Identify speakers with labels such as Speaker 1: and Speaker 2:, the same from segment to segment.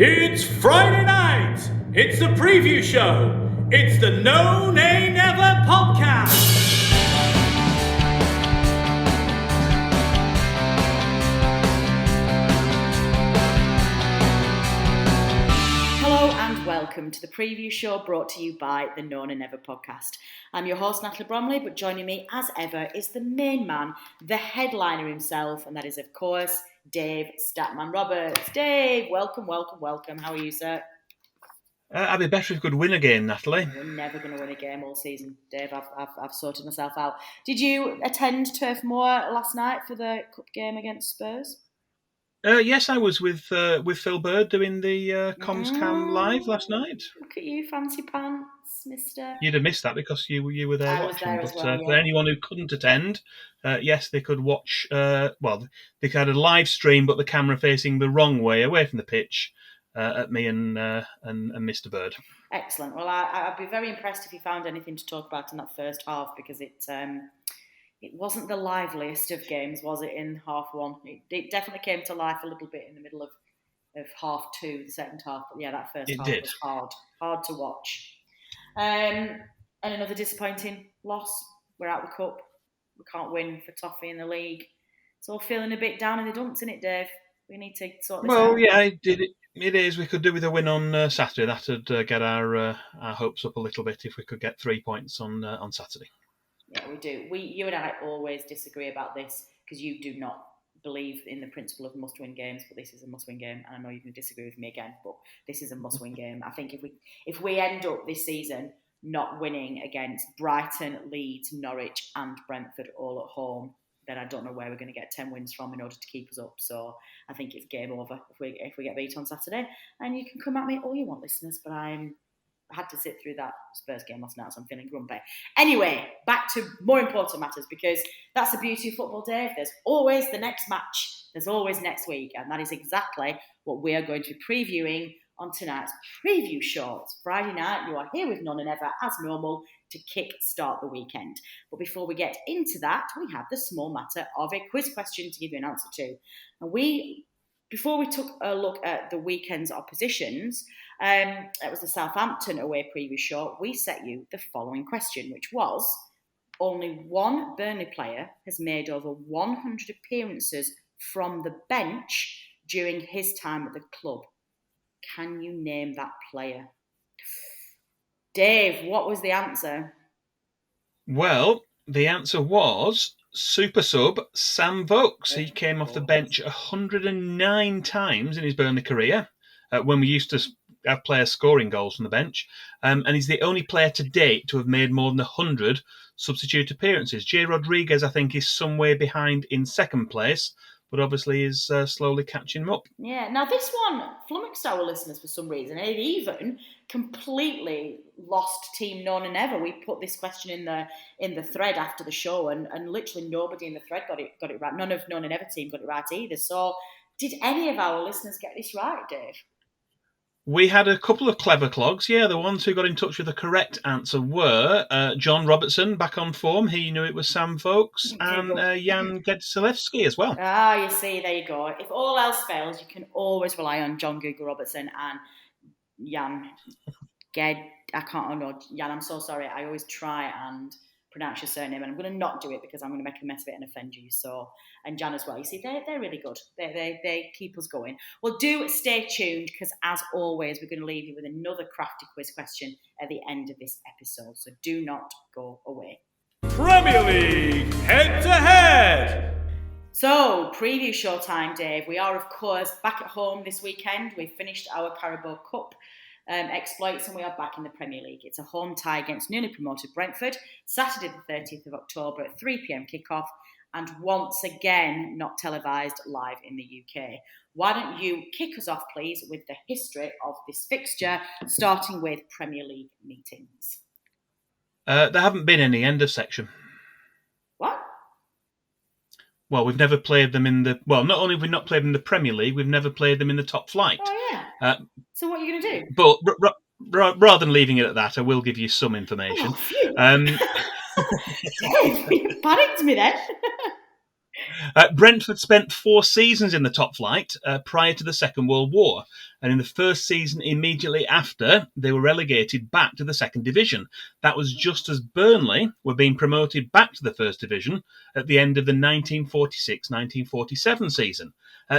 Speaker 1: It's Friday night! It's the preview show! It's the No Nay Never podcast!
Speaker 2: Hello and welcome to the preview show brought to you by the No Nay Never podcast. I'm your host Natalie Bromley, but joining me as ever is the main man, the headliner himself, and that is of course Dave Statman Roberts. Dave, welcome. How are you, sir?
Speaker 3: I'd be better if we could win a game, Natalie.
Speaker 2: We're never going to win a game all season, Dave. I've sorted myself out. Did you attend Turf Moor last night for the cup game against Spurs?
Speaker 3: Yes, I was with Phil Bird doing the Comms Cam live last night.
Speaker 2: Look at you, fancy pants, mister.
Speaker 3: You'd have missed that because you were there
Speaker 2: I
Speaker 3: watching.
Speaker 2: was there
Speaker 3: but
Speaker 2: as well,
Speaker 3: for anyone who couldn't attend, yes, they could watch. They had a live stream, but the camera facing the wrong way, away from the pitch, at me and Mr. Bird.
Speaker 2: Excellent. Well, I'd be very impressed if you found anything to talk about in that first half, because it wasn't the liveliest of games, was it, in half one? It definitely came to life a little bit in the middle of half two, the second half. But yeah, that first half was hard to watch. And another disappointing loss. We're out of the cup. We can't win for Toffee in the league. It's all feeling a bit down in the dumps, isn't it, Dave? We need to sort this out.
Speaker 3: Well, yeah, it is. We could do with a win on Saturday. That'd get our hopes up a little bit if we could get 3 points on Saturday.
Speaker 2: Yeah, we do. You and I always disagree about this because you do not believe in the principle of must-win games, but this is a must-win game, and I know you're going to disagree with me again, but this is a must-win game. I think if we end up this season not winning against Brighton, Leeds, Norwich and Brentford all at home, then I don't know where we're going to get 10 wins from in order to keep us up. So I think it's game over if we get beat on Saturday. And you can come at me all you want, listeners, but I had to sit through that Spurs game last night, so I'm feeling grumpy. Anyway, back to more important matters, because that's the beauty of football, Dave. There's always the next match. There's always next week, and that is exactly what we are going to be previewing on tonight's preview show. It's Friday night. You are here with None and Ever, as normal, to kick-start the weekend. But before we get into that, we have the small matter of a quiz question to give you an answer to. And before we took a look at the weekend's oppositions, it was the Southampton away preview show, we set you the following question, which was, only one Burnley player has made over 100 appearances from the bench during his time at the club. Can you name that player? Dave, what was the answer?
Speaker 3: Well, the answer was super sub Sam Vokes. He came off the bench 109 times in his Burnley career, when we used to have players scoring goals from the bench. And he's the only player to date to have made more than 100 substitute appearances. Jay Rodriguez, I think, is some way behind in second place, but obviously is slowly catching him up.
Speaker 2: Yeah, now this one flummoxed our listeners for some reason. It even completely lost Team None and Ever. We put this question in the thread after the show, and literally nobody in the thread got it right. None of None and Ever team got it right either. So did any of our listeners get this right, Dave?
Speaker 3: We had a couple of clever clogs. Yeah, the ones who got in touch with the correct answer were John Robertson, back on form. He knew it was Sam Vokes, and Jan Gedselewski as well.
Speaker 2: Ah, you see, there you go. If all else fails, you can always rely on John Google Robertson and Jan Jan, I'm so sorry. I always try and pronounce your surname, and I'm going to not do it because I'm going to make a mess of it and offend you. So, and Jan as well. You see, they're really good. They keep us going. Well, do stay tuned, because as always, we're going to leave you with another crafty quiz question at the end of this episode. So do not go away.
Speaker 1: Premier League head to head.
Speaker 2: So, preview show time, Dave. We are, of course, back at home this weekend. We've finished our Carabao Cup exploits, and we are back in the Premier League. It's a home tie against newly promoted Brentford, Saturday the 30th of October at 3 p.m. kickoff, and once again not televised live in the UK. Why don't you kick us off, please, with the history of this fixture, starting with Premier League meetings?
Speaker 3: There haven't been any, end of section.
Speaker 2: What?
Speaker 3: Well, we've never played them in the... Well, not only have we not played them in the Premier League, we've never played them in the top flight.
Speaker 2: Oh, yeah. So what are you going to do?
Speaker 3: But rather than leaving it at that, I will give you some information.
Speaker 2: Oh, phew. Dave, you panicked me then.
Speaker 3: Brentford spent 4 seasons in the top flight prior to the Second World War, and in the first season immediately after, they were relegated back to the second division. That was just as Burnley were being promoted back to the first division at the end of the 1946-1947 season.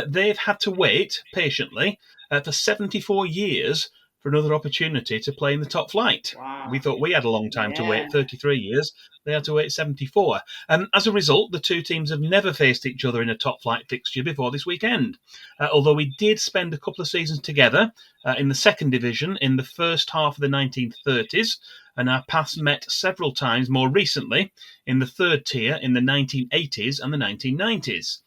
Speaker 3: They've had to wait patiently for 74 years for another opportunity to play in the top flight.
Speaker 2: Wow.
Speaker 3: We thought we had a long time to
Speaker 2: Yeah.
Speaker 3: wait, 33 years. They had to wait 74. As a result, the two teams have never faced each other in a top flight fixture before this weekend. Although we did spend a couple of seasons together in the second division in the first half of the 1930s, and our paths met several times more recently in the third tier in the 1980s and the 1990s.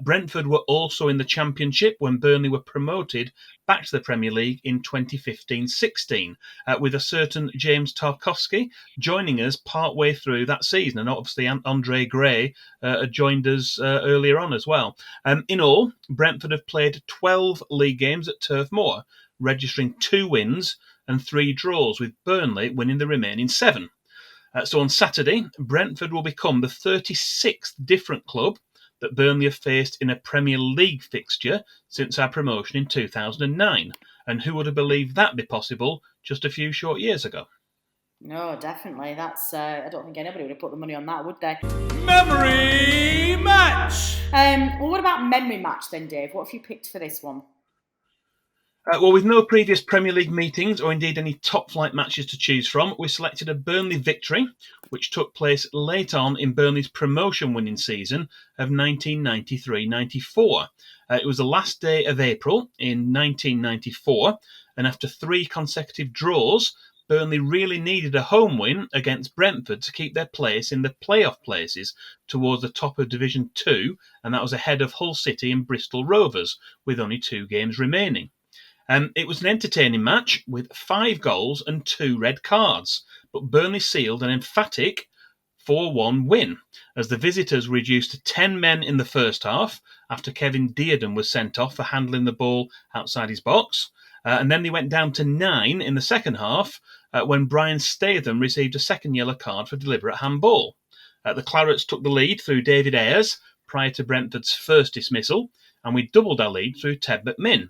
Speaker 3: Brentford were also in the Championship when Burnley were promoted back to the Premier League in 2015-16, with a certain James Tarkovsky joining us partway through that season. And obviously Andre Gray joined us earlier on as well. In all, Brentford have played 12 league games at Turf Moor, registering 2 wins and 3 draws, with Burnley winning the remaining 7. So on Saturday, Brentford will become the 36th different club that Burnley have faced in a Premier League fixture since our promotion in 2009. And who would have believed that be possible just a few short years ago?
Speaker 2: No, definitely. That's. I don't think anybody would have put the money on that, would they?
Speaker 1: Memory match.
Speaker 2: Well, what about memory match then, Dave? What have you picked for this one?
Speaker 3: Well, with no previous Premier League meetings or indeed any top-flight matches to choose from, we selected a Burnley victory, which took place late on in Burnley's promotion-winning season of 1993-94. It was the last day of April in 1994, and after 3 consecutive draws, Burnley really needed a home win against Brentford to keep their place in the playoff places towards the top of Division 2, and that was ahead of Hull City and Bristol Rovers, with only 2 games remaining. It was an entertaining match with 5 goals and 2 red cards, but Burnley sealed an emphatic 4-1 win as the visitors were reduced to 10 men in the first half after Kevin Dearden was sent off for handling the ball outside his box. And then they went down to 9 in the second half when Brian Statham received a second yellow card for deliberate handball. The Clarets took the lead through David Ayres prior to Brentford's first dismissal, and we doubled our lead through Ted McMinn.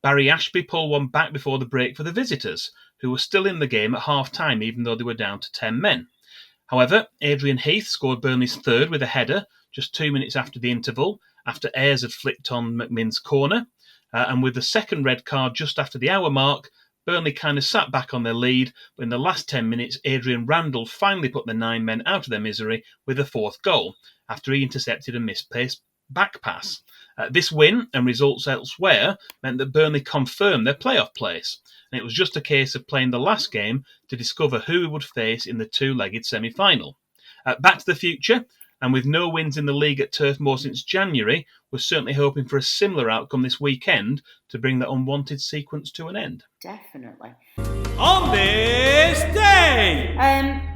Speaker 3: Barry Ashby pulled one back before the break for the visitors, who were still in the game at half-time even though they were down to 10 men. However, Adrian Heath scored Burnley's third with a header just 2 minutes after the interval, after Ayres had flicked on McMinn's corner. And with the second red card just after the hour mark, Burnley kind of sat back on their lead, but in the last 10 minutes, Adrian Randall finally put the 9 men out of their misery with a 4th goal, after he intercepted a misplaced back pass. This win and results elsewhere meant that Burnley confirmed their playoff place, and it was just a case of playing the last game to discover who we would face in the 2-legged semi-final. Back to the future, and with no wins in the league at Turf Moor since January, we're certainly hoping for a similar outcome this weekend to bring the unwanted sequence to an end.
Speaker 2: Definitely.
Speaker 1: On this day.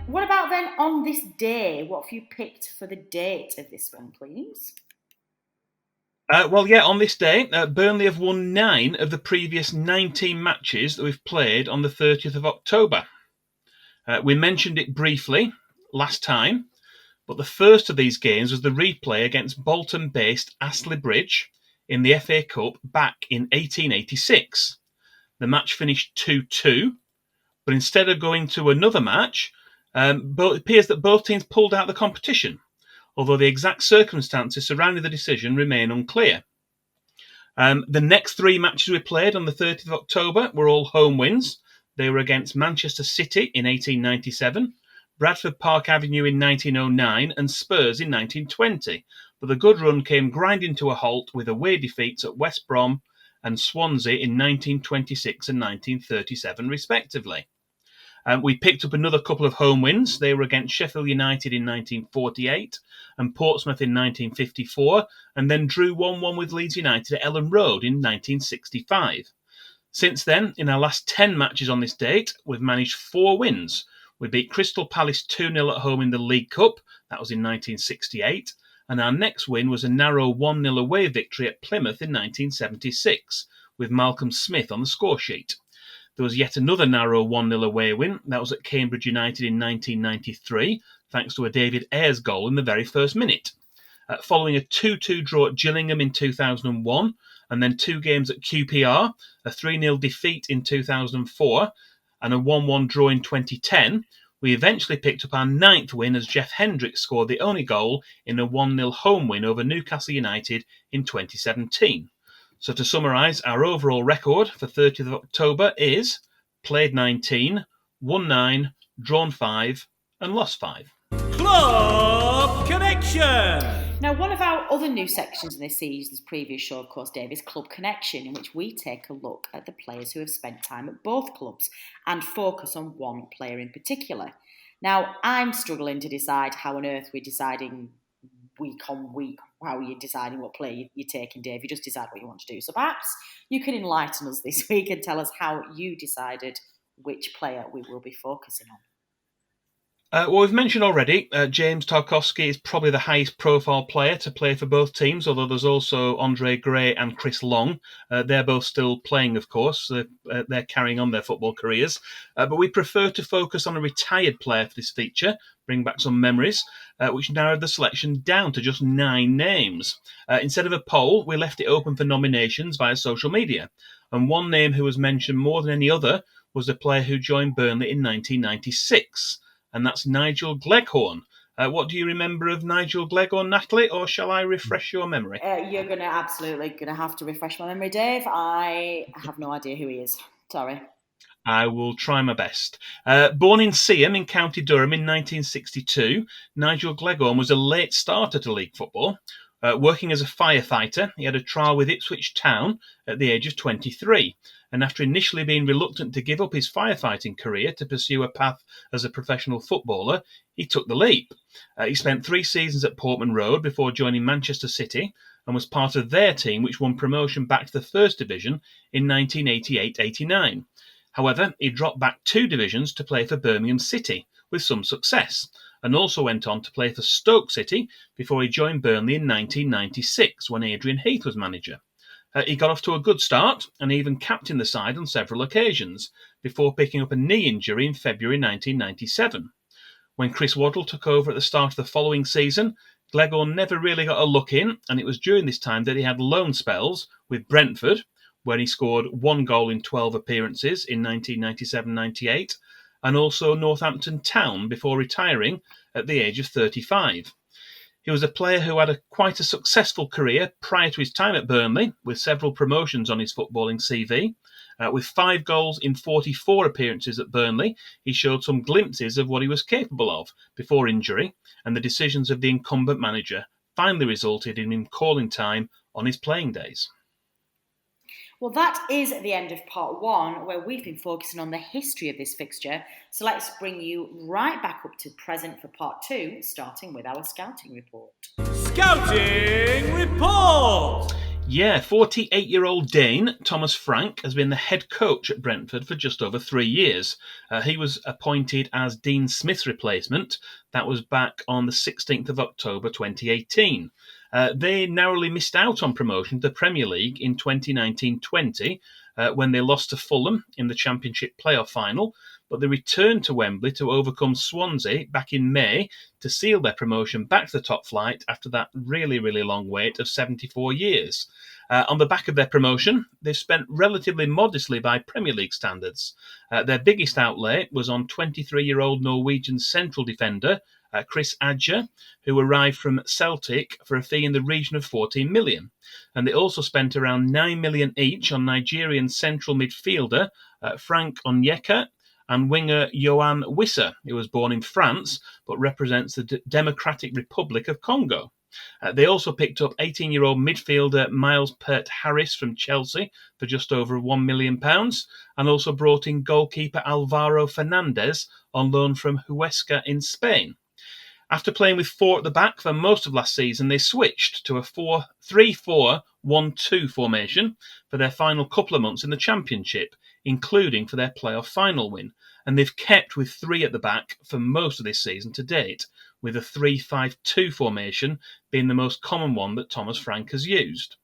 Speaker 2: What about then on this day? What have you picked for the date of this one, please?
Speaker 3: On this day, Burnley have won 9 of the previous 19 matches that we've played on the 30th of October. We mentioned it briefly last time, but the first of these games was the replay against Bolton-based Astley Bridge in the FA Cup back in 1886. The match finished 2-2, but instead of going to another match, it appears that both teams pulled out the competition, although the exact circumstances surrounding the decision remain unclear. The next 3 matches we played on the 30th of October were all home wins. They were against Manchester City in 1897, Bradford Park Avenue in 1909, and Spurs in 1920. But the good run came grinding to a halt with away defeats at West Brom and Swansea in 1926 and 1937, respectively. We picked up another couple of home wins. They were against Sheffield United in 1948 and Portsmouth in 1954, and then drew 1-1 with Leeds United at Ellen Road in 1965. Since then, in our last 10 matches on this date, we've managed 4 wins. We beat Crystal Palace 2-0 at home in the League Cup, that was in 1968, and our next win was a narrow 1-0 away victory at Plymouth in 1976, with Malcolm Smith on the score sheet. There was yet another narrow 1-0 away win. That was at Cambridge United in 1993, thanks to a David Ayres goal in the very first minute. following a 2-2 draw at Gillingham in 2001, and then 2 games at QPR, a 3-0 defeat in 2004, and a 1-1 draw in 2010, we eventually picked up our 9th win as Jeff Hendricks scored the only goal in a 1-0 home win over Newcastle United in 2017. So to summarise, our overall record for 30th of October is played 19, won 9, drawn 5 and lost 5.
Speaker 1: Club Connection!
Speaker 2: Now, one of our other new sections in this season's previous show, of course, Dave, is Club Connection, in which we take a look at the players who have spent time at both clubs and focus on one player in particular. Now, I'm struggling to decide how on earth we're deciding week on week how you're deciding what player you're taking, Dave. You just decide what you want to do. So perhaps you can enlighten us this week and tell us how you decided which player we will be focusing on.
Speaker 3: Well, we've mentioned already, James Tarkovsky is probably the highest profile player to play for both teams, although there's also Andre Gray and Chris Long. They're both still playing, of course. They're carrying on their football careers. But we prefer to focus on a retired player for this feature, bring back some memories, which narrowed the selection down to just 9 names. Instead of a poll, we left it open for nominations via social media. And one name who was mentioned more than any other was the player who joined Burnley in 1996. And that's Nigel Gleckhorn. What do you remember of Nigel Gleckhorn, Natalie, or shall I refresh your memory?
Speaker 2: You're absolutely going to have to refresh my memory, Dave. I have no idea who he is. Sorry.
Speaker 3: I will try my best. Born in Seaham in County Durham in 1962, Nigel Gleckhorn was a late starter to league football. Working as a firefighter, he had a trial with Ipswich Town at the age of 23. And after initially being reluctant to give up his firefighting career to pursue a path as a professional footballer, he took the leap. He spent 3 seasons at Portman Road before joining Manchester City and was part of their team which won promotion back to the First Division in 1988-89. However, he dropped back 2 divisions to play for Birmingham City with some success, and also went on to play for Stoke City before he joined Burnley in 1996 when Adrian Heath was manager. He got off to a good start and even captained the side on several occasions before picking up a knee injury in February 1997. When Chris Waddle took over at the start of the following season, Gleckhorn never really got a look in, and it was during this time that he had loan spells with Brentford, where he scored 1 goal in 12 appearances in 1997-98, and also Northampton Town before retiring at the age of 35. He was a player who had quite a successful career prior to his time at Burnley, with several promotions on his footballing CV. With 5 goals in 44 appearances at Burnley, he showed some glimpses of what he was capable of before injury, and the decisions of the incumbent manager finally resulted in him calling time on his playing days.
Speaker 2: Well, that is the end of part 1, where we've been focusing on the history of this fixture. So let's bring you right back up to present for part 2, starting with our scouting report.
Speaker 1: Scouting report!
Speaker 3: Yeah, 48-year-old Dane Thomas Frank has been the head coach at Brentford for just over 3 years. He was appointed as Dean Smith's replacement. That was back on the 16th of October 2018. They narrowly missed out on promotion to the Premier League in 2019-20 when they lost to Fulham in the Championship playoff final, but they returned to Wembley to overcome Swansea back in May to seal their promotion back to the top flight after that really, really long wait of 74 years. On the back of their promotion, they've spent relatively modestly by Premier League standards. Their biggest outlay was on 23-year-old Norwegian central defender Chris Adger, who arrived from Celtic for a fee in the region of 14 million. And they also spent around 9 million each on Nigerian central midfielder Frank Onyeka and winger Yohan Wissa, who was born in France but represents the Democratic Republic of Congo. They also picked up 18-year-old midfielder Miles Peart-Harris from Chelsea for just over £1 million, and also brought in goalkeeper Alvaro Fernandez on loan from Huesca in Spain. After playing with 4 at the back for most of last season, they switched to a 3-4-1-2 formation for their final couple of months in the Championship, including for their playoff final win. And they've kept with 3 at the back for most of this season to date, with a 3-5-2 formation being the most common one that Thomas Frank has used.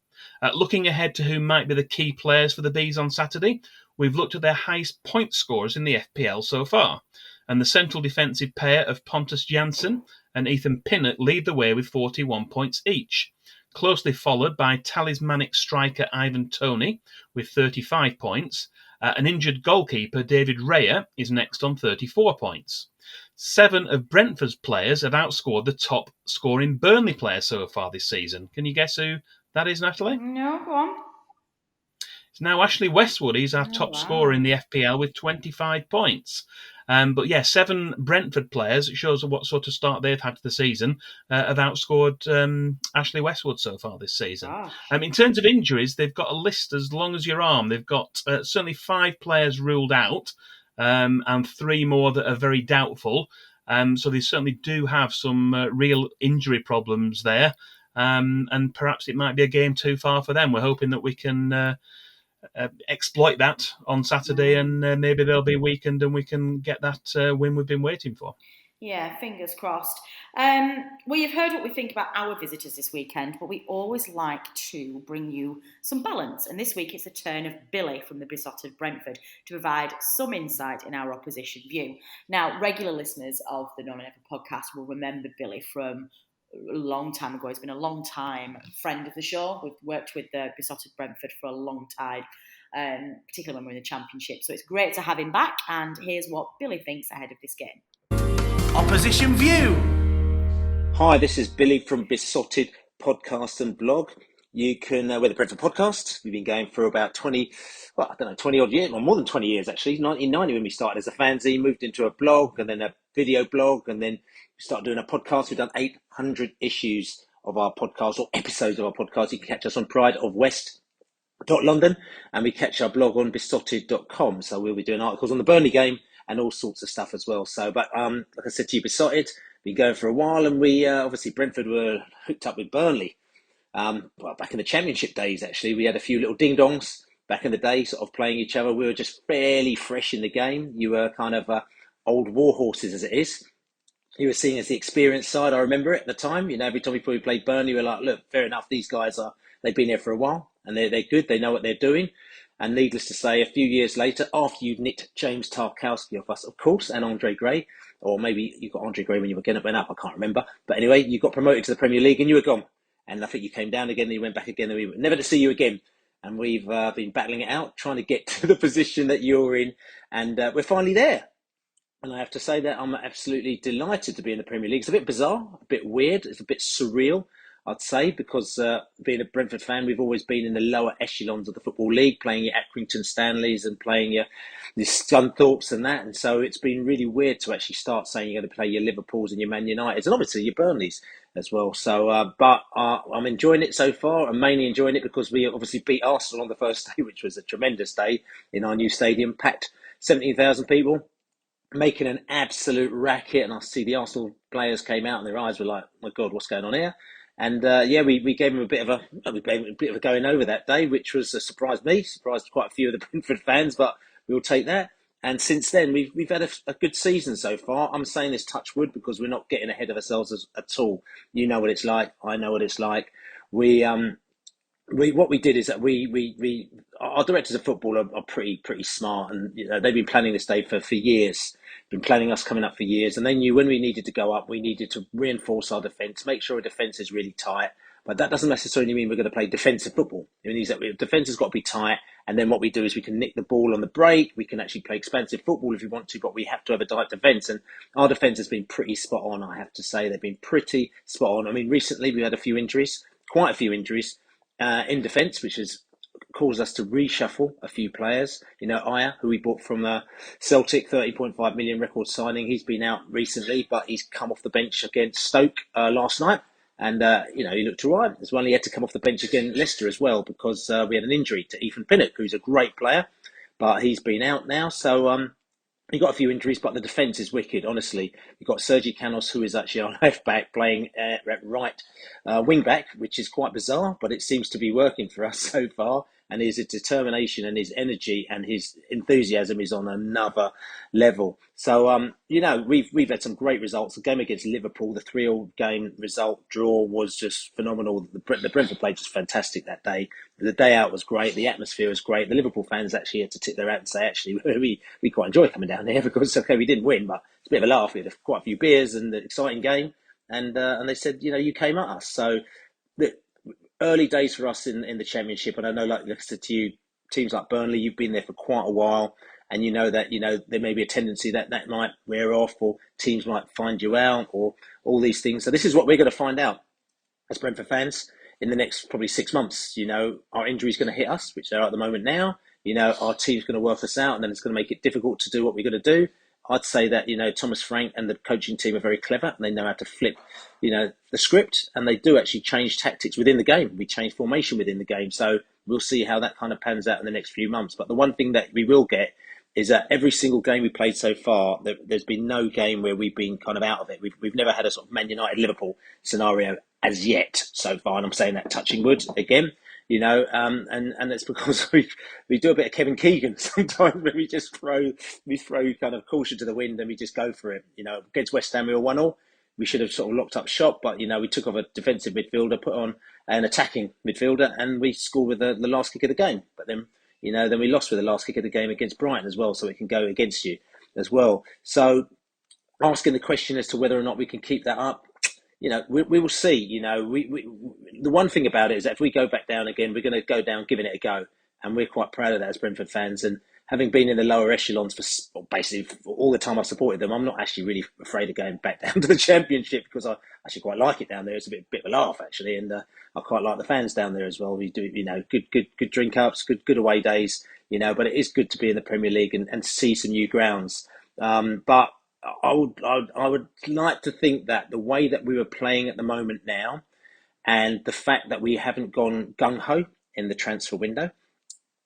Speaker 3: Looking ahead to who might be the key players for the Bees on Saturday, we've looked at their highest point scorers in the FPL so far. And the central defensive pair of Pontus Jansson and Ethan Pinnock lead the way with 41 points each, closely followed by talismanic striker Ivan Toney with 35 points. An injured goalkeeper, David Raya, is next on 34 points. 7 of Brentford's players have outscored the top scoring Burnley player so far this season. Can you guess who that is, Natalie?
Speaker 2: No, go on.
Speaker 3: It's now Ashley Westwood. He's our top scorer in the FPL with 25 points. But yeah, 7 Brentford players. It shows what sort of start they've had to the season. Have outscored Ashley Westwood so far this season. In terms of injuries, they've got a list as long as your arm. They've got certainly 5 players ruled out and 3 more that are very doubtful. So they certainly do have some real injury problems there. And perhaps it might be a game too far for them. We're hoping that we can exploit that on Saturday, and maybe they'll be weakened and we can get that win we've been waiting for.
Speaker 2: Yeah, fingers crossed. Well, you've heard what we think about our visitors this weekend, but we always like to bring you some balance. And this week it's the turn of Billy from the Beesotted Brentford to provide some insight in our opposition view. Now, regular listeners of the No Name Never podcast will remember Billy from a long time ago. He's been a long time friend of the show. We've worked with the Beesotted Brentford for a long time, particularly when we're in the Championship. So it's great to have him back. And here's what Billy thinks ahead of this game.
Speaker 1: Opposition view.
Speaker 4: Hi, this is Billy from Beesotted Podcast and Blog. You can, we're the Brentford Podcast. We've been going for about 20 odd years, or more than 20 years actually. 1990 when we started as a fanzine, moved into a blog and then a video blog, and then we started doing a podcast. We've done 800 issues of our podcast, or episodes of our podcast. You can catch us on prideofwest.london, and we catch our blog on beesotted.com. So we'll be doing articles on the Burnley game and all sorts of stuff as well. So, but like I said to you, Beesotted, been going for a while, and we obviously Brentford were hooked up with Burnley. Well, back in the Championship days, actually, we had a few little ding-dongs back in the day, sort of playing each other. We were just fairly fresh in the game. You were kind of old war horses, as it is. You were seen as the experienced side. I remember it at the time. You know, every time we played Burnley, we were like, look, fair enough, these guys they've been here for a while, and they're good. They know what they're doing. And needless to say, a few years later, after you'd nicked James Tarkovsky off us, of course, and Andre Gray, or maybe you got Andre Gray when you were getting up, I can't remember. But anyway, you got promoted to the Premier League and you were gone. And I think you came down again, and you went back again, and we were never to see you again. And we've been battling it out, trying to get to the position that you're in. And we're finally there. And I have to say that I'm absolutely delighted to be in the Premier League. It's a bit bizarre, a bit weird, it's a bit surreal, I'd say, because being a Brentford fan, we've always been in the lower echelons of the Football League, playing your Accrington Stanleys and playing your Scunthorpes and that. And so it's been really weird to actually start saying you're going to play your Liverpools and your Man Uniteds, and obviously your Burnleys as well. So, but I'm enjoying it so far. I'm mainly enjoying it because we obviously beat Arsenal on the first day, which was a tremendous day in our new stadium, packed 17,000 people, making an absolute racket. And I see the Arsenal players came out and their eyes were like, oh my God, what's going on here? And we gave them a bit of a going over that day, which was surprised me, surprised quite a few of the Brentford fans, but we'll take that. And since then, we've had a good season so far. I'm saying this touch wood because we're not getting ahead of ourselves at all. You know what it's like. I know what it's like. What we did is that our directors of football are pretty smart, and you know, they've been planning this day for years, been planning us coming up for years, and they knew when we needed to go up, we needed to reinforce our defence, make sure our defence is really tight. But that doesn't necessarily mean we're going to play defensive football. It means that defence has got to be tight, and then what we do is we can nick the ball on the break, we can actually play expansive football if we want to, but we have to have a tight defence, and our defence has been pretty spot on, I have to say. They've been pretty spot on. I mean, recently we had a few injuries, quite a few injuries, in defence, which has caused us to reshuffle a few players. You know, Aya, who we bought from Celtic, 30.5 million record signing. He's been out recently, but he's come off the bench against Stoke last night. And, he looked all right as well. He had to come off the bench against Leicester as well because we had an injury to Ethan Pinnock, who's a great player, but he's been out now. So, he got a few injuries, but the defence is wicked, honestly. You've got Sergi Canos, who is actually our left back, playing at right wing back, which is quite bizarre, but it seems to be working for us so far. And his determination and his energy and his enthusiasm is on another level. So, we've had some great results. The game against Liverpool, the 3-3 game result draw was just phenomenal. The Brentford played just fantastic that day. The day out was great. The atmosphere was great. The Liverpool fans actually had to tip their hat and say, actually, we quite enjoy coming down here because, okay, we didn't win, but a bit of a laugh. We had quite a few beers and an exciting game, and they said, you came at us. So the early days for us in the Championship, and I know, like I said to you, teams like Burnley, you've been there for quite a while, and you know that there may be a tendency that might wear off, or teams might find you out, or all these things. So this is what we're going to find out as Brentford fans in the next probably 6 months. Our injury's going to hit us, which they are at the moment now. Our team's going to work us out, and then it's going to make it difficult to do what we're going to do. I'd say that, Thomas Frank and the coaching team are very clever, and they know how to flip, the script, and they do actually change tactics within the game. We change formation within the game. So we'll see how that kind of pans out in the next few months. But the one thing that we will get is that every single game we played so far, there's been no game where we've been kind of out of it. We've never had a sort of Man United-Liverpool scenario as yet so far, and I'm saying that touching wood again, and it's because we do a bit of Kevin Keegan sometimes, where we throw kind of caution to the wind and we just go for it. Against West Ham we were 1-1. We should have sort of locked up shop, but we took off a defensive midfielder, put on an attacking midfielder, and we scored with the last kick of the game. But then then we lost with the last kick of the game against Brighton as well, so it can go against you as well. So asking the question as to whether or not we can keep that up, we will see. The one thing about it is that if we go back down again, we're going to go down giving it a go, and we're quite proud of that as Brentford fans. And having been in the lower echelons for basically all the time I've supported them, I'm not actually really afraid of going back down to the Championship, because I actually quite like it down there. It's a bit of a laugh actually, and I quite like the fans down there as well. We do, good drink ups, good away days, but it is good to be in the Premier League and see some new grounds. But I would like to think that the way that we were playing at the moment now, and the fact that we haven't gone gung-ho in the transfer window,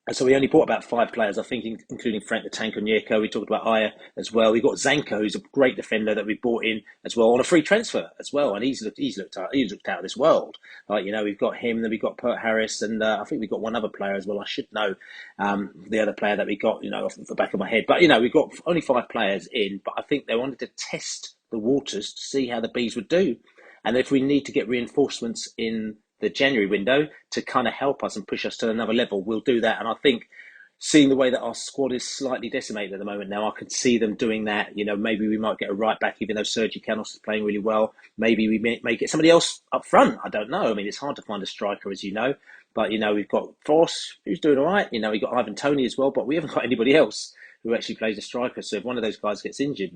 Speaker 4: and so we only bought about 5 players, I think, including Frank the Tank Onyeka. We talked about Aya as well. We got Zanko, who's a great defender that we bought in as well on a free transfer as well, and he's looked out of this world. We've got him, then we've got Pert Harris, and I think we've got one other player as well. I should know the other player that we got, off the back of my head. But we've got only 5 players in, but I think they wanted to test the waters to see how the Bees would do, and if we need to get reinforcements in the January window to kind of help us and push us to another level, we'll do that. And I think, seeing the way that our squad is slightly decimated at the moment now, I could see them doing that. Maybe we might get a right back, even though Sergi Canos is playing really well. Maybe we may get somebody else up front. I don't know. I mean, it's hard to find a striker, as you know. But, we've got Force, who's doing all right. We've got Ivan Toney as well, but we haven't got anybody else who actually plays a striker. So if one of those guys gets injured,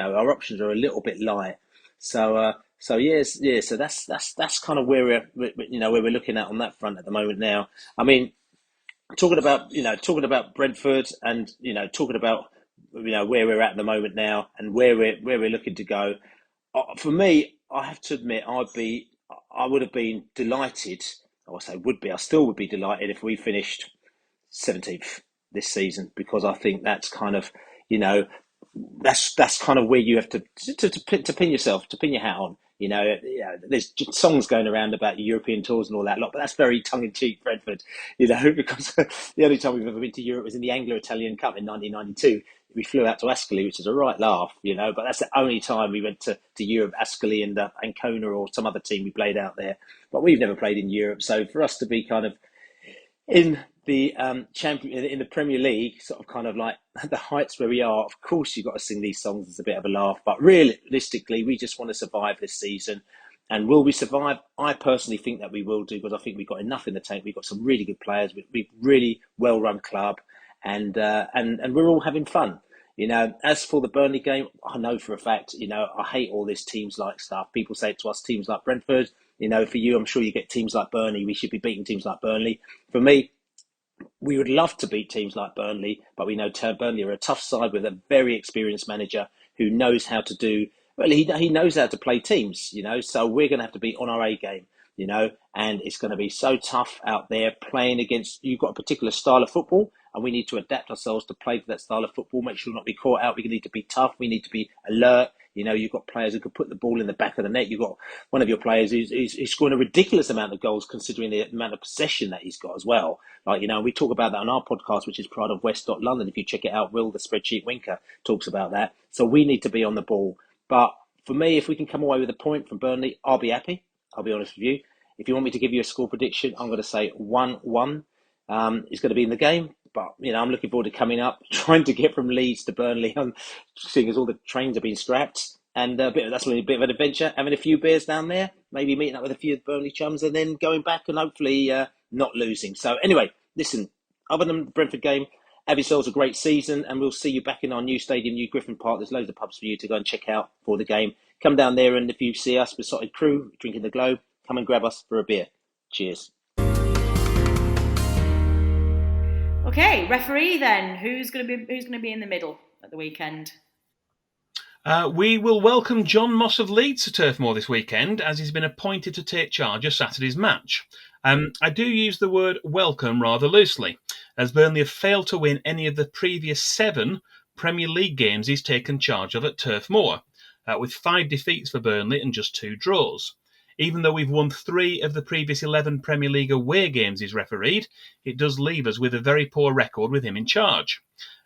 Speaker 4: our options are a little bit light. So that's kind of where we're looking at on that front at the moment now. I mean, talking about Brentford, and talking about where we're at the moment now and where we're looking to go. For me, I have to admit, I would have been delighted. I still would be delighted if we finished 17th this season, because I think that's kind of that's kind of where you have to pin yourself, to pin your hat on. There's songs going around about European tours and all that lot, but that's very tongue-in-cheek, Brentford, because the only time we've ever been to Europe was in the Anglo-Italian Cup in 1992. We flew out to Ascoli, which is a right laugh, but that's the only time we went to Europe, Ascoli and Ancona, or some other team we played out there. But we've never played in Europe, so for us to be kind of in the in the Premier League, sort of kind of like the heights where we are, of course you've got to sing these songs as a bit of a laugh, but realistically we just want to survive this season. And will we survive? I personally think that we will do, because I think we've got enough in the tank. We've got some really good players, we've really well run club, and we're all having fun. As for the Burnley game, I know for a fact, I hate all this teams like stuff. People say it to us, teams like Brentford. For you, I'm sure you get teams like Burnley. We should be beating teams like Burnley. For me, we would love to beat teams like Burnley, but we know Burnley are a tough side with a very experienced manager who knows how to do. Well, he knows how to play teams, So we're going to have to be on our A game, and it's going to be so tough out there playing against. You've got a particular style of football, and we need to adapt ourselves to play for that style of football. Make sure not be caught out. We need to be tough. We need to be alert. You've got players who can put the ball in the back of the net. You've got one of your players who's scoring a ridiculous amount of goals, considering the amount of possession that he's got as well. We talk about that on our podcast, which is Pride of West London. If you check it out, Will, the spreadsheet winker, talks about that. So we need to be on the ball. But for me, if we can come away with a point from Burnley, I'll be happy. I'll be honest with you. If you want me to give you a score prediction, I'm going to say 1-1. It's going to be in the game. But, I'm looking forward to coming up, trying to get from Leeds to Burnley, seeing as all the trains have been scrapped. And that's going to be a bit of an adventure, having a few beers down there, maybe meeting up with a few of the Burnley chums, and then going back and hopefully not losing. So anyway, listen, other than the Brentford game, have yourselves a great season, and we'll see you back in our new stadium, New Griffin Park. There's loads of pubs for you to go and check out for the game. Come down there, and if you see us, Beesotted crew, drinking the Globe, come and grab us for a beer. Cheers.
Speaker 2: Okay, referee then. Who's going to be in the middle at the weekend?
Speaker 3: We will welcome John Moss of Leeds to Turf Moor this weekend, as he's been appointed to take charge of Saturday's match. I do use the word welcome rather loosely, as Burnley have failed to win any of the previous 7 Premier League games he's taken charge of at Turf Moor, with 5 defeats for Burnley and just 2 draws. Even though we've won 3 of the previous 11 Premier League away games he's refereed, it does leave us with a very poor record with him in charge.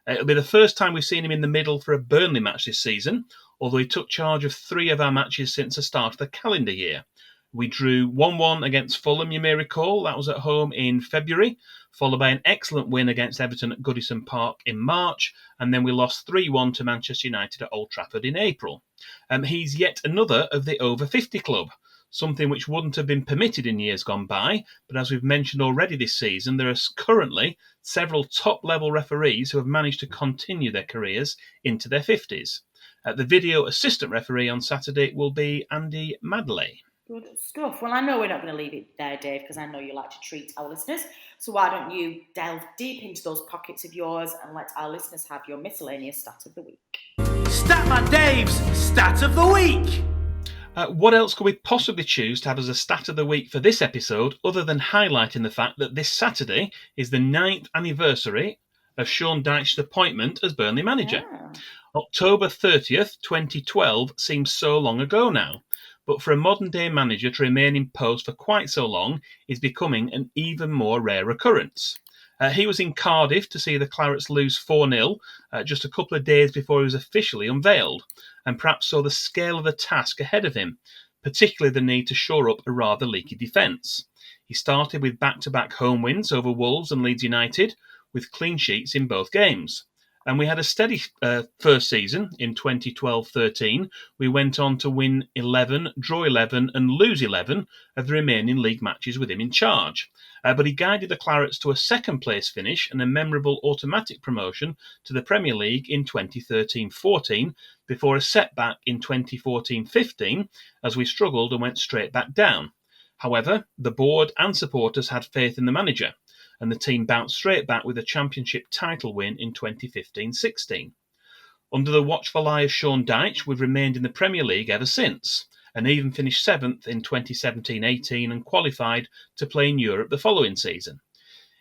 Speaker 3: It'll be the first time we've seen him in the middle for a Burnley match this season, although he took charge of 3 of our matches since the start of the calendar year. We drew 1-1 against Fulham, you may recall. That was at home in February, followed by an excellent win against Everton at Goodison Park in March, and then we lost 3-1 to Manchester United at Old Trafford in April. He's yet another of the over 50 club, something which wouldn't have been permitted in years gone by, but as we've mentioned already this season, there are currently several top-level referees who have managed to continue their careers into their 50s. The video assistant referee on Saturday will be Andy Madley.
Speaker 2: Good stuff. Well, I know we're not going to leave it there, Dave, because I know you like to treat our listeners. So why don't you delve deep into those pockets of yours and let our listeners have your miscellaneous stat of the week.
Speaker 1: Statman Dave's Stat of the Week!
Speaker 3: What else could we possibly choose to have as a stat of the week for this episode other than highlighting the fact that this Saturday is the 9th anniversary of Sean Dyche's appointment as Burnley manager?
Speaker 2: Yeah.
Speaker 3: October 30th, 2012 seems so long ago now, but for a modern-day manager to remain in post for quite so long is becoming an even more rare occurrence. He was in Cardiff to see the Clarets lose 4-0 just a couple of days before he was officially unveiled, and perhaps saw the scale of the task ahead of him, particularly the need to shore up a rather leaky defence. He started with back-to-back home wins over Wolves and Leeds United, with clean sheets in both games. And we had a steady first season in 2012-13. We went on to win 11, draw 11 and lose 11 of the remaining league matches with him in charge. But he guided the Clarets to a second-place finish and a memorable automatic promotion to the Premier League in 2013-14 before a setback in 2014-15 as we struggled and went straight back down. However, the board and supporters had faith in the manager, and the team bounced straight back with a championship title win in 2015-16. Under the watchful eye of Sean Dyche, we've remained in the Premier League ever since, and even finished 7th in 2017-18 and qualified to play in Europe the following season.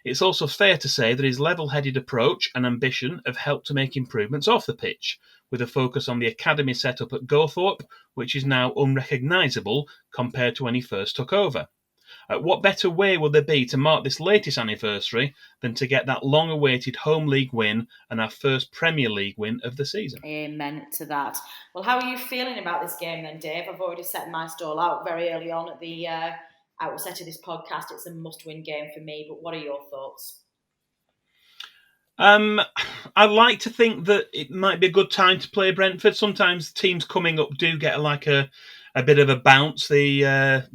Speaker 3: It's also fair to say that his level-headed approach and ambition have helped to make improvements off the pitch, with a focus on the academy set up at Gothorpe, which is now unrecognisable compared to when he first took over. What better way would there be to mark this latest anniversary than to get that long-awaited home league win and our first Premier League win of the season?
Speaker 2: Amen to that. Well, how are you feeling about this game then, Dave? I've already set my stall out very early on at the outset of this podcast. It's a must-win game for me, but what are your thoughts?
Speaker 3: I like to think that it might be a good time to play Brentford. Sometimes teams coming up do get a bit of a bounce. They have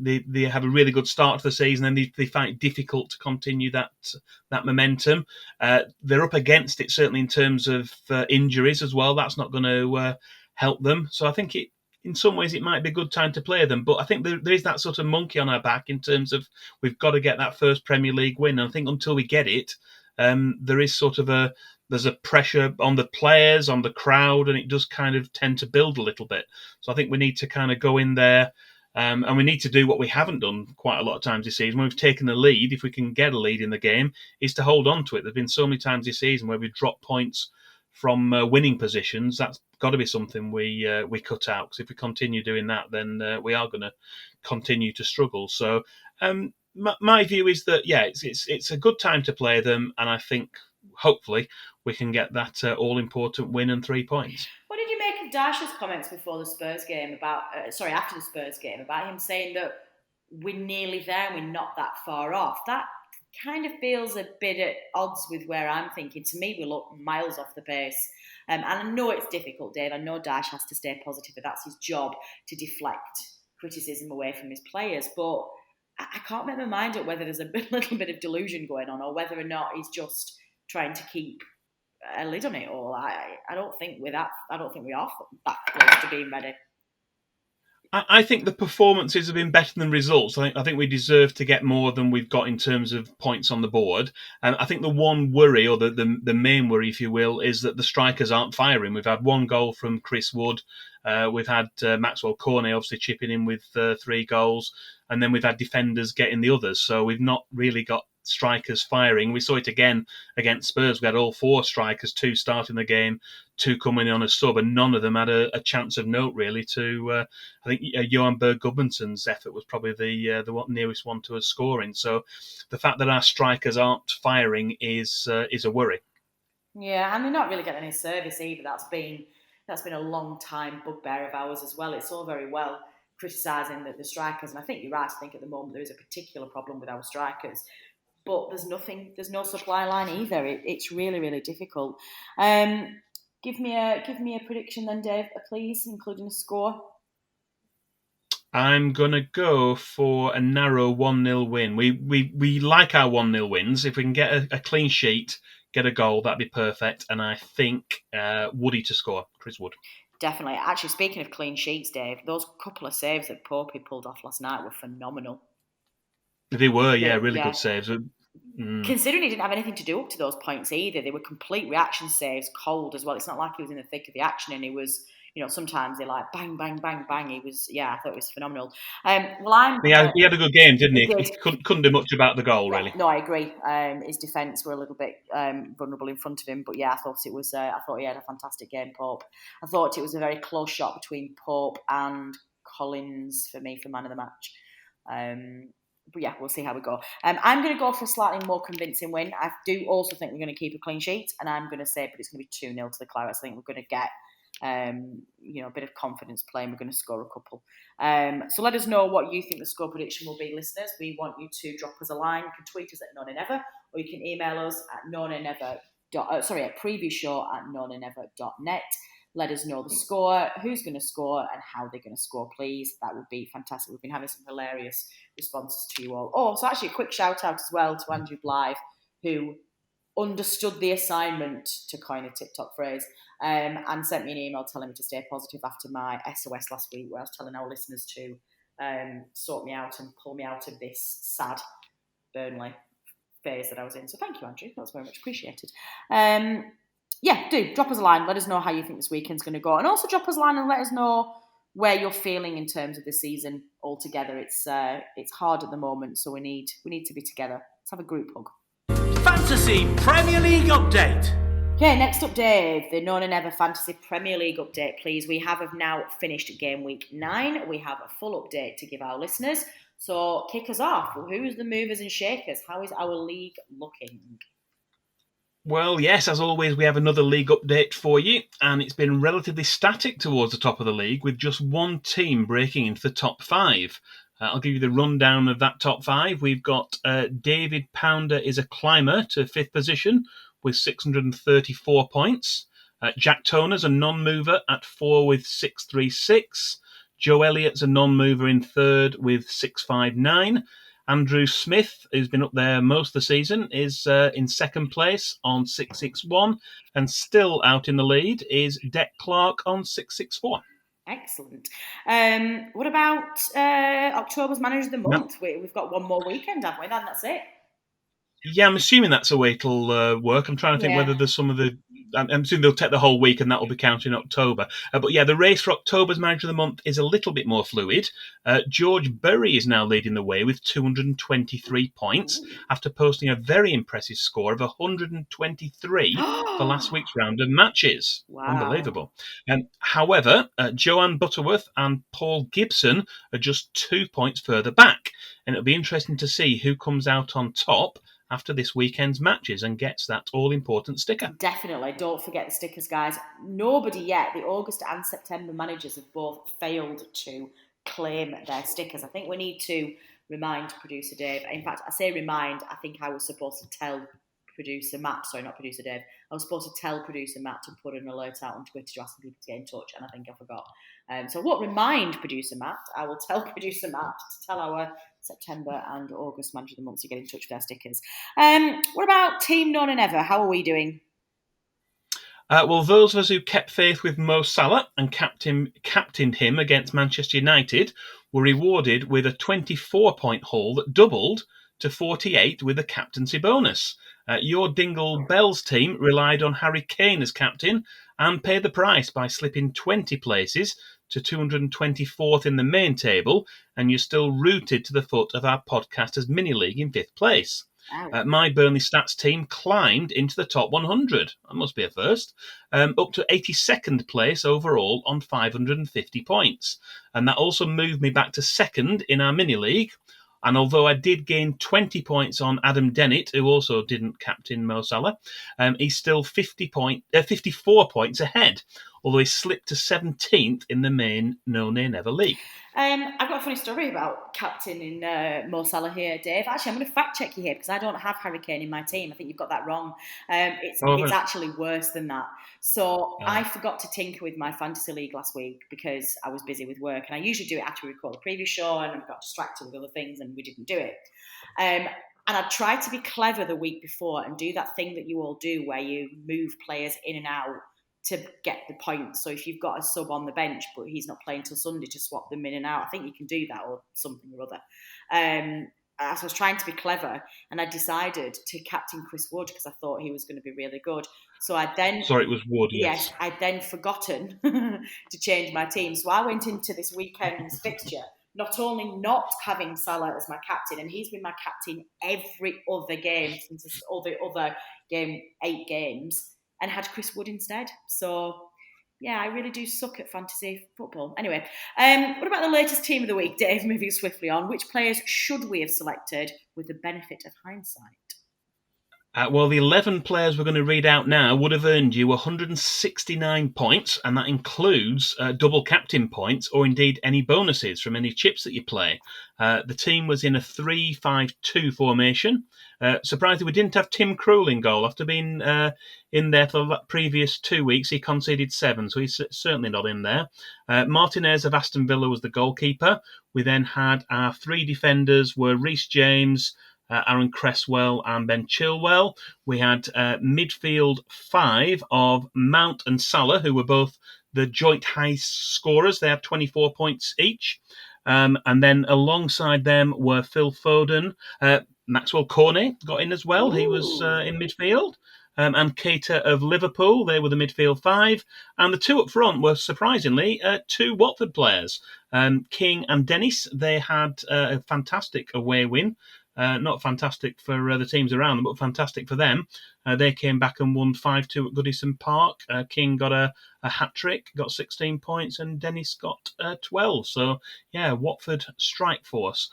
Speaker 3: a really good start to the season, and they find it difficult to continue that momentum. They're up against it certainly in terms of injuries as well. That's not going to help them. So I think in some ways it might be a good time to play them. But I think there is that sort of monkey on our back in terms of we've got to get that first Premier League win. And I think until we get it, there is there's a pressure on the players, on the crowd, and it does kind of tend to build a little bit. So I think we need to kind of go in there and we need to do what we haven't done quite a lot of times this season. When we've taken the lead, if we can get a lead in the game, is to hold on to it. There's been so many times this season where we've dropped points from winning positions. That's got to be something we cut out, because if we continue doing that, then we are going to continue to struggle. So my view is that, it's a good time to play them, and I think hopefully we can get that all-important win and 3 points.
Speaker 2: What did you make of Dyche's comments before the Spurs game after the Spurs game, about him saying that we're nearly there and we're not that far off? That kind of feels a bit at odds with where I'm thinking. To me, we look miles off the pace. And I know it's difficult, Dave. I know Dyche has to stay positive, but that's his job, to deflect criticism away from his players. But I can't make my mind up whether there's a little bit of delusion going on or whether or not he's just trying to keep a lid on it all. I don't think we are that close to being ready.
Speaker 3: I think the performances have been better than results. I think we deserve to get more than we've got in terms of points on the board. And I think the one worry, or the main worry, if you will, is that the strikers aren't firing. We've had one goal from Chris Wood. We've had Maxwell Cornet obviously chipping in with 3 goals. And then we've had defenders getting the others. So we've not really got strikers firing. We saw it again against Spurs. We had all 4 strikers, 2 starting the game, 2 coming in on a sub, and none of them had a chance of note really to I think Johan Berg Gudmundsson's effort was probably the nearest one to us scoring. So the fact that our strikers aren't firing is a worry.
Speaker 2: Yeah, and they're not really getting any service either. That's been a long time bugbear of ours as well. It's all very well criticising the strikers, and I think you're right. I think at the moment there is a particular problem with our strikers, but there's no supply line either. It's really, really difficult. Give me a prediction then, Dave, please, including a score.
Speaker 3: I'm going to go for a narrow 1-0 win. We like our 1-0 wins. If we can get a clean sheet, get a goal, that'd be perfect. And I think Woody to score, Chris Wood.
Speaker 2: Definitely. Actually, speaking of clean sheets, Dave, those couple of saves that Popey pulled off last night were phenomenal.
Speaker 3: They were, really good saves.
Speaker 2: Considering he didn't have anything to do up to those points either, they were complete reaction saves, cold as well. It's not like he was in the thick of the action, and he was, sometimes they're like bang, bang, bang, bang. I thought it was phenomenal.
Speaker 3: He had a good game, didn't he? He couldn't do much about the goal, really.
Speaker 2: No, I agree. His defence were a little bit vulnerable in front of him, but yeah, I thought he had a fantastic game, Pope. I thought it was a very close shot between Pope and Collins for me for man of the match. But yeah, we'll see how we go. I'm going to go for a slightly more convincing win. I do also think we're going to keep a clean sheet, and I'm going to say, but it's going to be 2-0 to the Clarets. I think we're going to get, a bit of confidence playing. We're going to score a couple. So let us know what you think the score prediction will be, listeners. We want you to drop us a line. You can tweet us at nonanever, or you can email us at at previewshow@nonanever.net. Let us know the score, who's going to score, and how they're going to score, please. That would be fantastic. We've been having some hilarious responses to you all. Oh, so actually a quick shout out as well to Andrew Blythe, who understood the assignment, to coin a TikTok phrase, and sent me an email telling me to stay positive after my SOS last week, where I was telling our listeners to sort me out and pull me out of this sad Burnley phase that I was in. So thank you, Andrew. That's very much appreciated. Do drop us a line. Let us know how you think this weekend's going to go, and also drop us a line and let us know where you're feeling in terms of the season altogether. It's hard at the moment, so we need to be together. Let's have a group hug.
Speaker 1: Fantasy Premier League update.
Speaker 2: Okay, next up, Dave, the No Nay Never Fantasy Premier League update, please. We have now finished game week 9. We have a full update to give our listeners. So kick us off. Who's the movers and shakers? How is our league looking?
Speaker 3: Well, yes, as always, we have another league update for you, and it's been relatively static towards the top of the league, with just one team breaking into the top 5. I'll give you the rundown of that top 5. We've got David Pounder is a climber to 5th position with 634 points. Jack Toner's a non-mover at 4 with 636. Joe Elliott's a non-mover in 3rd with 659. Andrew Smith, who's been up there most of the season, is in 2nd place on 661, and still out in the lead is Deck Clark on 664.
Speaker 2: Excellent. What about October's Manager of the Month? We've got one more weekend, haven't we? Then that's it.
Speaker 3: Yeah, I'm assuming that's the way it'll work. I'm trying to think whether there's some of the... I'm assuming they'll take the whole week and that will be counted in October. But yeah, the race for October's Manager of the Month is a little bit more fluid. George Berry is now leading the way with 223 points after posting a very impressive score of 123 for last week's round of matches.
Speaker 2: Wow.
Speaker 3: Unbelievable. However, Joanne Butterworth and Paul Gibson are just 2 points further back. And it'll be interesting to see who comes out on top after this weekend's matches and gets that all-important sticker.
Speaker 2: Definitely. Don't forget the stickers, guys. Nobody yet, the August and September managers have both failed to claim their stickers. I think we need to remind producer Dave. In fact, I say remind, I think I was supposed to tell producer Matt, sorry, not producer Dave, I was supposed to tell producer Matt to put an alert out on Twitter to ask people to get in touch, and I think I forgot. So I won't remind producer Matt, I will tell producer Matt to tell our September and August Manager of the Month to get in touch with their stickers. What about Team No Nay Never? How are we doing?
Speaker 3: Well, those of us who kept faith with Mo Salah and captained him against Manchester United were rewarded with a 24-point haul that doubled to 48 with a captaincy bonus. Your Dingle Bells team relied on Harry Kane as captain and paid the price by slipping 20 places to 224th in the main table, and you're still rooted to the foot of our podcasters mini-league in 5th place. My Burnley Stats team climbed into the top 100. That must be a first. Up to 82nd place overall on 550 points. And that also moved me back to second in our mini-league. And although I did gain 20 points on Adam Dennett, who also didn't captain Mo Salah, he's still 54 points ahead, although he slipped to 17th in the main No Nay Never League.
Speaker 2: I've got a funny story about captaining Mo Salah here, Dave. Actually, I'm going to fact check you here because I don't have Harry Kane in my team. I think you've got that wrong. It's actually worse than that. So I forgot to tinker with my fantasy league last week because I was busy with work, and I usually do it after we record the preview show, and I got distracted with other things, and we didn't do it. And I tried to be clever the week before and do that thing that you all do where you move players in and out to get the points. So if you've got a sub on the bench but he's not playing till Sunday, to swap them in and out. I think you can do that or something or other. So I was trying to be clever, and I decided to captain Chris Wood because I thought he was going to be really good. So I then...
Speaker 3: Sorry, it was Wood,
Speaker 2: yes. I'd then forgotten to change my team. So I went into this weekend's fixture not only not having Salah as my captain, and he's been my captain every other game since all the other 8 games, and had Chris Wood instead. So, yeah, I really do suck at fantasy football. Anyway, what about the latest team of the week, Dave? Moving swiftly on, which players should we have selected with the benefit of hindsight?
Speaker 3: Well, the 11 players we're going to read out now would have earned you 169 points, and that includes double captain points or indeed any bonuses from any chips that you play. The team was in a 3-5-2 formation. Surprisingly, we didn't have Tim Krul in goal. After being in there for the previous 2 weeks, he conceded 7, so he's certainly not in there. Martinez of Aston Villa was the goalkeeper. We then had our 3 defenders were Reece James, Aaron Cresswell and Ben Chilwell. We had midfield 5 of Mount and Salah, who were both the joint high scorers. They had 24 points each. And then alongside them were Phil Foden. Maxwell Cornet got in as well. Ooh. He was in midfield. And Keita of Liverpool, they were the midfield 5. And the 2 up front were, surprisingly, 2 Watford players. King and Dennis, they had a fantastic away win. Not fantastic for the teams around them, but fantastic for them. They came back and won 5-2 at Goodison Park. King got a hat-trick, got 16 points, and Dennis got 12. So, yeah, Watford strike force.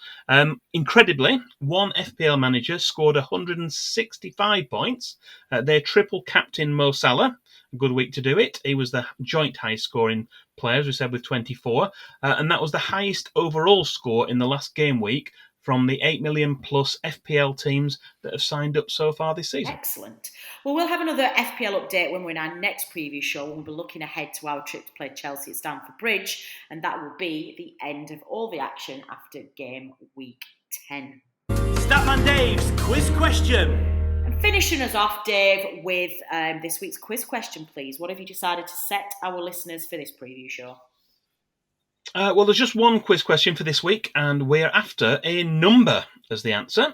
Speaker 3: Incredibly, one FPL manager scored 165 points. Their triple captain Mo Salah, a good week to do it. He was the joint high-scoring player, as we said, with 24. And that was the highest overall score in the last game week from the 8 million plus FPL teams that have signed up so far this season.
Speaker 2: Excellent. Well, we'll have another FPL update when we're in our next preview show. We'll be looking ahead to our trip to play Chelsea at Stamford Bridge, and that will be the end of all the action after game week 10.
Speaker 1: Statman Dave's quiz question.
Speaker 2: And finishing us off, Dave, with this week's quiz question, please. What have you decided to set our listeners for this preview show?
Speaker 3: Well, there's just one quiz question for this week, and we're after a number as the answer.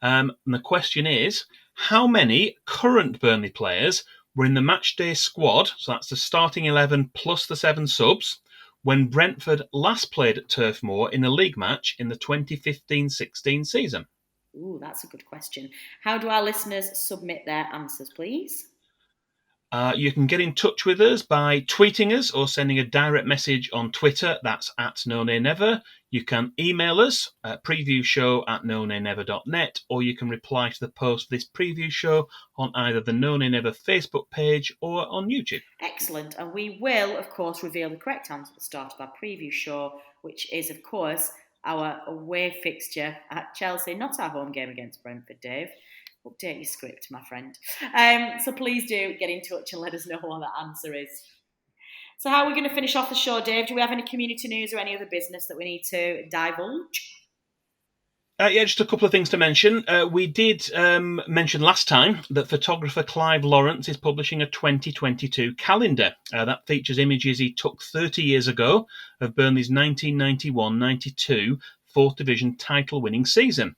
Speaker 3: And the question is, how many current Burnley players were in the matchday squad, so that's the starting 11 plus the 7 subs, when Brentford last played at Turf Moor in a league match in the 2015-16 season?
Speaker 2: Ooh, that's a good question. How do our listeners submit their answers, please?
Speaker 3: You can get in touch with us by tweeting us or sending a direct message on Twitter. That's at NoNayNever. You can email us at previewshow@nonaynever.net, or you can reply to the post of this preview show on either the No Nay Never Facebook page or on YouTube.
Speaker 2: Excellent. And we will, of course, reveal the correct answer at the start of our preview show, which is, of course, our away fixture at Chelsea, not our home game against Brentford, Dave. Update your script, my friend. So please do get in touch and let us know what the answer is. So how are we going to finish off the show, Dave? Do we have any community news or any other business that we need to divulge?
Speaker 3: Yeah, just a couple of things to mention. We did mention last time that photographer Clive Lawrence is publishing a 2022 calendar. That features images he took 30 years ago of Burnley's 1991-92 4th Division title-winning season.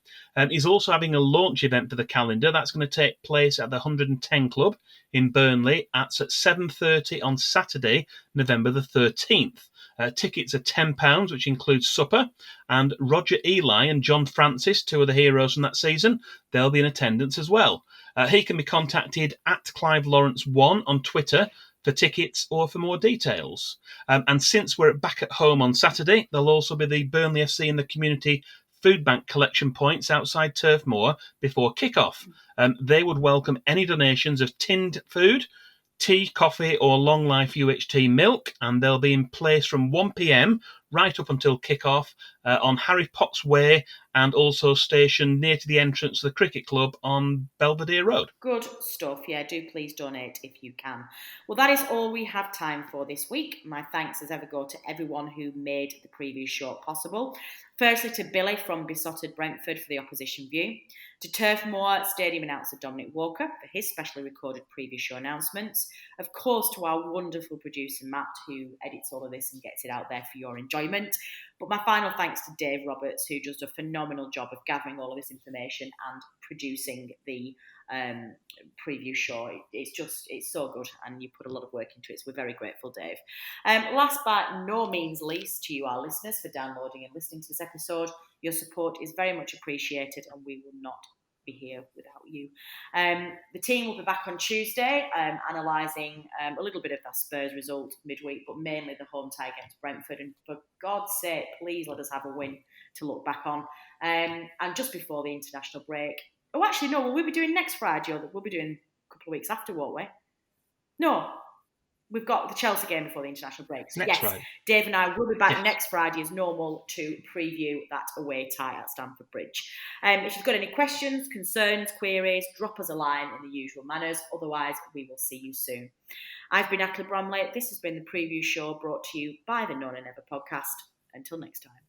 Speaker 3: He's also having a launch event for the calendar. That's going to take place at the 110 Club in Burnley at 7:30 on Saturday, November the 13th. Tickets are £10, which includes supper, and Roger Eli and John Francis, two of the heroes from that season, they'll be in attendance as well. He can be contacted at Clive Lawrence 1 on Twitter for tickets or for more details. And since we're back at home on Saturday, there'll also be the Burnley FC and the community food bank collection points outside Turf Moor before kick-off. They would welcome any donations of tinned food, tea, coffee or long life UHT milk, and they'll be in place from 1 p.m. right up until kick-off on Harry Potts Way, and also stationed near to the entrance of the cricket club on Belvedere Road.
Speaker 2: Good stuff. Yeah, do please donate if you can. Well, that is all we have time for this week. My thanks as ever go to everyone who made the preview show possible. Firstly to Billy from Beesotted Brentford for the opposition view, to Turf Moor Stadium announcer Dominic Walker for his specially recorded preview show announcements, of course to our wonderful producer Matt, who edits all of this and gets it out there for your enjoyment. But my final thanks to Dave Roberts, who does a phenomenal job of gathering all of this information and producing the preview show. It's so good, and you put a lot of work into it, so we're very grateful, Dave. Last but no means least, to you, our listeners, for downloading and listening to this episode. Your support is very much appreciated, and we will not be here without you. The team will be back on Tuesday, analysing a little bit of that Spurs result midweek, but mainly the home tie against Brentford. And for God's sake, please let us have a win to look back on. And just before the international break, actually, no, we'll be doing next Friday, or we'll be doing a couple of weeks after, won't we? No, we've got the Chelsea game before the international break. So
Speaker 3: Next Friday.
Speaker 2: Dave and I will be back next Friday as normal to preview that away tie at Stamford Bridge. If you've got any questions, concerns, queries, drop us a line in the usual manners. Otherwise, we will see you soon. I've been Natalie Bromley. This has been the preview show brought to you by the No Nay Never podcast. Until next time.